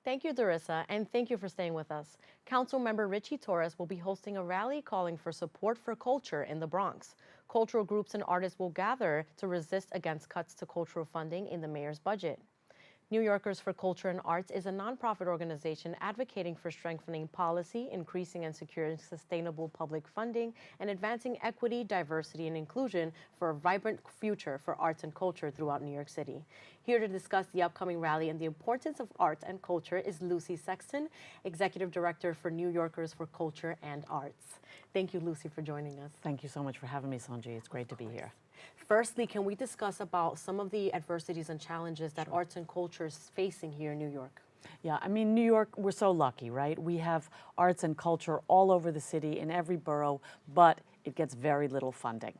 Thank you, Darissa, and thank you for staying with us. Councilmember Richie Torres will be hosting a rally calling for support for culture in the Bronx. Cultural groups and artists will gather to resist against cuts to cultural funding in the mayor's budget. New Yorkers for Culture and Arts is a nonprofit organization advocating for strengthening policy, increasing and securing sustainable public funding, and advancing equity, diversity, and inclusion for a vibrant future for arts and culture throughout New York City. Here to discuss the upcoming rally and the importance of arts and culture is Lucy Sexton, Executive Director for New Yorkers for Culture and Arts. Thank you, Lucy, for joining us. Thank you so much for having me, Sonyi. It's great to be here. Firstly, can we discuss about some of the adversities and challenges that arts and culture is facing here in New York? Yeah, I mean, New York, we're so lucky, right? We have arts and culture all over the city, in every borough, but it gets very little funding.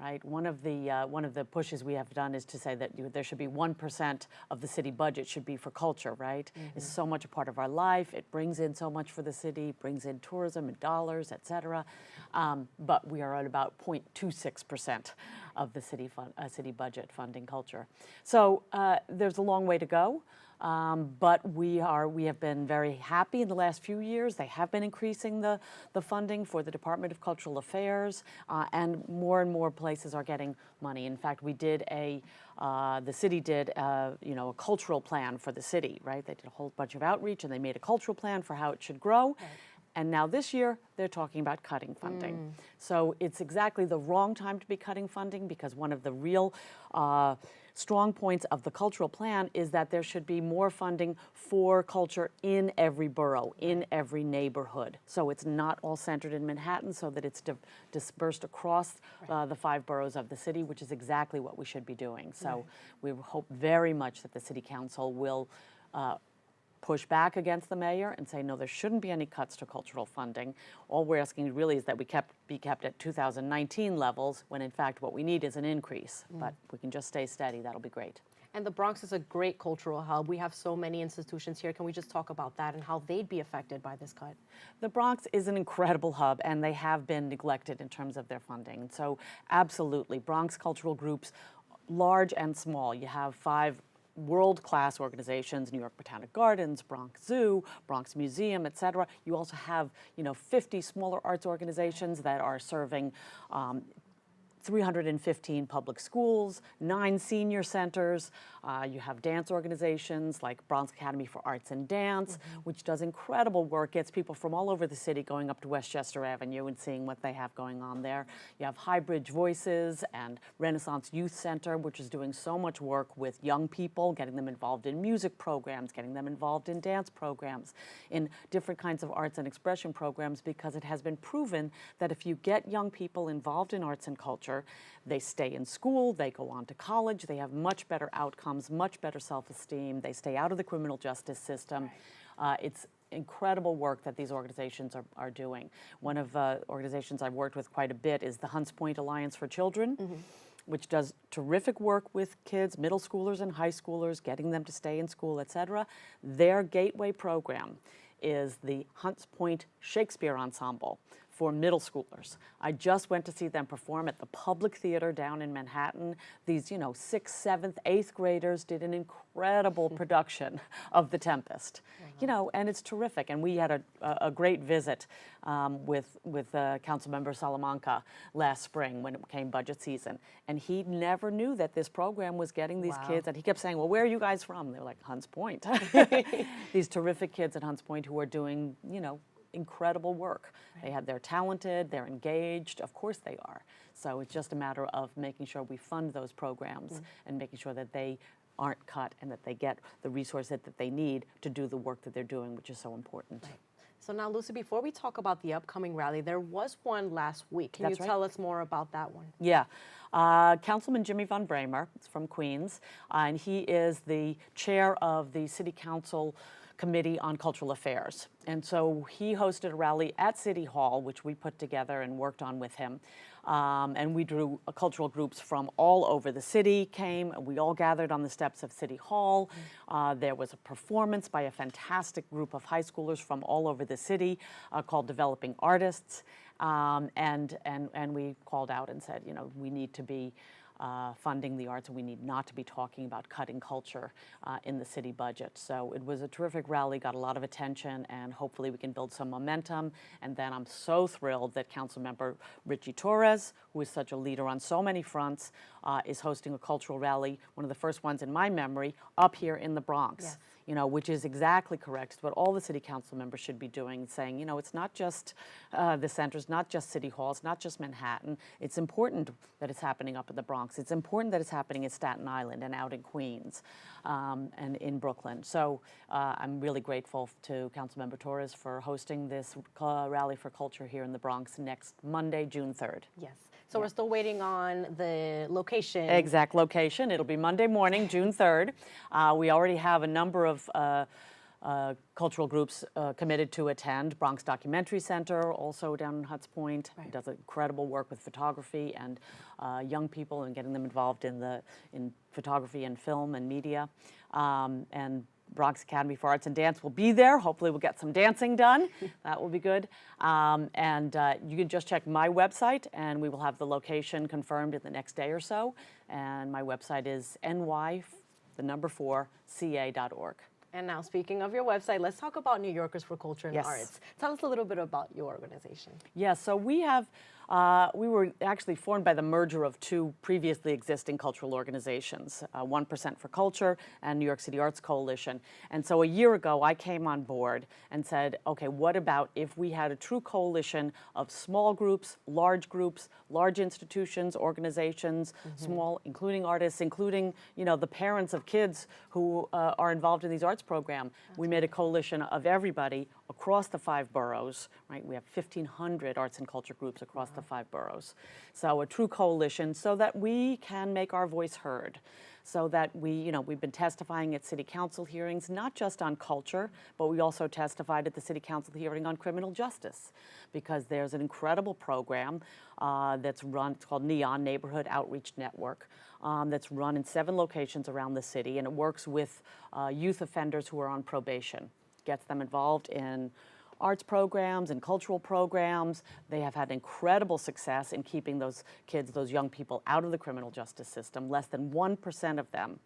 Right? One of the pushes we have done is to say that there should be 1% of the city budget should be for culture, right? It's so much a part of our life. It brings in so much for the city, brings in tourism and dollars, et cetera. But we are at about 0.26% of the city budget funding culture. So there's a long way to go. But we have been very happy in the last few years. They have been increasing the funding for the Department of Cultural Affairs, and more places are getting money. In fact, the city did a cultural plan for the city, right? They did a whole bunch of outreach and they made a cultural plan for how it should grow. Right. And now this year, they're talking about cutting funding. So it's exactly the wrong time to be cutting funding, because one of the real strong points of the cultural plan is that there should be more funding for culture in every borough, in every neighborhood. So it's not all centered in Manhattan, so that it's dispersed across the 5 boroughs of the city, which is exactly what we should be doing. So we hope very much that the City Council will push back against the mayor and say, no, there shouldn't be any cuts to cultural funding. All we're asking really is that we be kept at 2019 levels, when in fact what we need is an increase. But if we can just stay steady, that'll be great. And the Bronx is a great cultural hub. We have so many institutions here. Can we just talk about that and how they'd be affected by this cut? The Bronx is an incredible hub, and they have been neglected in terms of their funding. So absolutely, Bronx cultural groups, large and small. You have 5 world-class organizations: New York Botanic Gardens, Bronx Zoo, Bronx Museum, et cetera. You also have, 50 smaller arts organizations that are serving 315 public schools, 9 senior centers. You have dance organizations like Bronx Academy for Arts and Dance, which does incredible work, gets people from all over the city going up to Westchester Avenue and seeing what they have going on there. You have Highbridge Voices and Renaissance Youth Center, which is doing so much work with young people, getting them involved in music programs, getting them involved in dance programs, in different kinds of arts and expression programs, because it has been proven that if you get young people involved in arts and culture, they stay in school, they go on to college, they have much better outcomes, much better self-esteem, they stay out of the criminal justice system. It's incredible work that these organizations are doing. One of the organizations I've worked with quite a bit is the Hunts Point Alliance for Children, which does terrific work with kids, middle schoolers and high schoolers, getting them to stay in school, et cetera. Their gateway program is the Hunts Point Shakespeare Ensemble for middle schoolers. I just went to see them perform at the Public Theater down in Manhattan. These, 6th, 7th, 8th graders did an incredible production of The Tempest. And it's terrific. And we had a great visit with Councilmember Salamanca last spring when it came budget season. And he never knew that this program was getting these kids. And he kept saying, well, where are you guys from? They're like, Hunts Point. These terrific kids at Hunts Point who are doing, incredible work. They're talented, they're engaged, of course they are. So it's just a matter of making sure we fund those programs and making sure that they aren't cut and that they get the resources that they need to do the work that they're doing, which is so important. So now, Lucy, before we talk about the upcoming rally, there was one last week. Can you tell us more about that one? Yeah. Councilman Jimmy von Bramer is from Queens, and he is the chair of the City Council Committee on Cultural Affairs. And so he hosted a rally at City Hall, which we put together and worked on with him. And we drew cultural groups from all over the city came. We all gathered on the steps of City Hall. There was a performance by a fantastic group of high schoolers from all over the city called Developing Artists. And we called out and said, we need to be funding the arts, and we need not to be talking about cutting culture in the city budget. So it was a terrific rally, got a lot of attention, and hopefully we can build some momentum. And then I'm so thrilled that Councilmember Richie Torres, who is such a leader on so many fronts, is hosting a cultural rally, one of the first ones in my memory, up here in the Bronx. Yes. You know, which is exactly correct. It's what all the city council members should be doing, saying, you know, it's not just the centers, not just City Hall, it's not just Manhattan. It's important that it's happening up in the Bronx. It's important that it's happening in Staten Island and out in Queens and in Brooklyn. So I'm really grateful to Councilmember Torres for hosting this rally for culture here in the Bronx next Monday, June 3rd. Yes. So we're still waiting on the location. Exact location. It'll be Monday morning, June 3rd. We already have a number of cultural groups committed to attend. Bronx Documentary Center, also down in Hutts Point, does incredible work with photography and young people and getting them involved in photography and film and media. And Bronx Academy for Arts and Dance will be there. Hopefully we'll get some dancing done. That will be good. And you can just check my website, and we will have the location confirmed in the next day or so. And my website is ny4ca.org. And now, speaking of your website, let's talk about New Yorkers for Culture and Arts. Tell us a little bit about your organization. Yes, so we have, we were actually formed by the merger of two previously existing cultural organizations, 1% for Culture and New York City Arts Coalition. And so a year ago, I came on board and said, okay, what about if we had a true coalition of small groups, large institutions, organizations, small, including artists, including, you know, the parents of kids who are involved in these arts program. We made a coalition of everybody across the 5 boroughs, right? We have 1,500 arts and culture groups across the 5 boroughs. So a true coalition so that we can make our voice heard. So that we've been testifying at city council hearings, not just on culture, but we also testified at the city council hearing on criminal justice, because there's an incredible program that's run, it's called NEON, Neighborhood Outreach Network, that's run in 7 locations around the city, and it works with youth offenders who are on probation, gets them involved in arts programs and cultural programs. They have had incredible success in keeping those kids, those young people, out of the criminal justice system. Less than 1% of them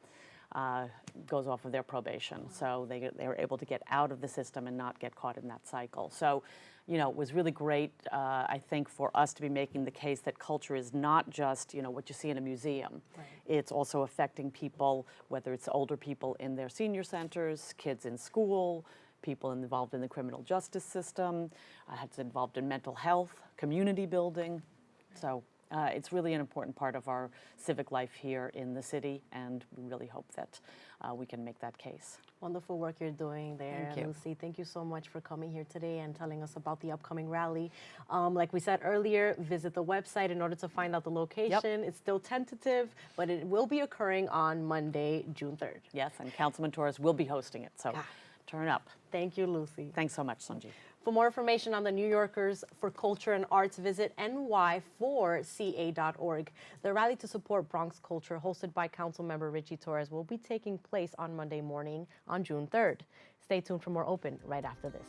goes off of their probation. So they were able to get out of the system and not get caught in that cycle. So, you know, it was really great, I think, for us to be making the case that culture is not just, you know, what you see in a museum. Right. It's also affecting people, whether it's older people in their senior centers, kids in school, people involved in the criminal justice system, it's involved in mental health, community building. So it's really an important part of our civic life here in the city, and we really hope that we can make that case. Wonderful work you're doing there, Thank you. Lucy. Thank you so much for coming here today and telling us about the upcoming rally. Like we said earlier, visit the website in order to find out the location. It's still tentative, but it will be occurring on Monday, June 3rd. Yes, and Councilman Torres will be hosting it, so turn up. Thank you, Lucy. Thanks so much, Sonyi. For more information on the New Yorkers for Culture and Arts, visit ny4ca.org. The rally to support Bronx culture, hosted by Councilmember Richie Torres, will be taking place on Monday morning on June 3rd. Stay tuned for more Open right after this.